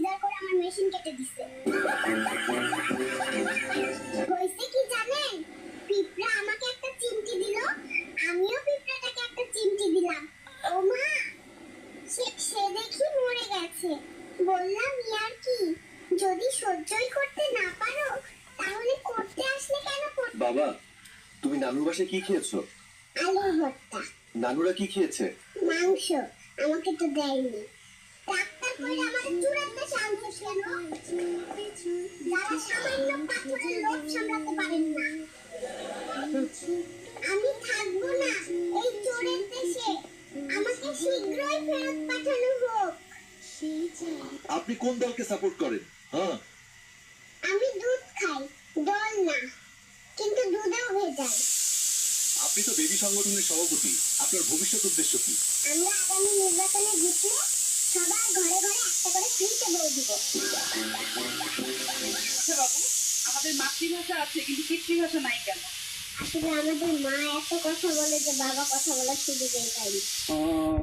Caesar করে আমার machine কেটে দিছে। হইছে কি জানেন, পিঁপড়া আমাকে একটা চিমটি দিল, আমিও পিঁপড়াটাকে একটা চিমটি দিলাম। ও মা, সে দেখি মরে গেছে। বললাম ইয়ার কি, যদি সহ্যই করতে না পারো তাহলে করতে আসলে কেন করতে। বাবা, তুমি নানুর বাসায় কি খেয়েছো? আলুর ভর্তা। নানুরা কি খেয়েছে? মাংস। আমাকে তো দেয়নি। ডাক্তার কইরা আমাদের চূড়ান্ত সাহস কেন? যারা সামান্য পাথরের লোভ সামলাতে পারেন না। আমি থাকবো না এই চোরের দেশে। আমাকে শীঘ্রই ফেরত পাঠানো হোক। আপনি কোন দলকে সাপোর্ট করেন? হ্যাঁ, আমি দুধ খাই, দল না, কিন্তু দুধেও ভেজাল। আপনি তো বেবি সংগঠনের সভাপতি, আপনার ভবিষ্যৎ উদ্দেশ্য কি? আমরা আগামী নির্বাচনে জিতলে সবার ঘরে ঘরে একটা করে ফ্রিতে বউ দিব। আচ্ছা বাবু, আমাদের মাতৃভাষা আছে কিন্তু পিতৃভাষা নাই কেন? আসলে আমাদের মা এত কথা বলে যে বাবা কথা বলার সুযোগই পাইনি।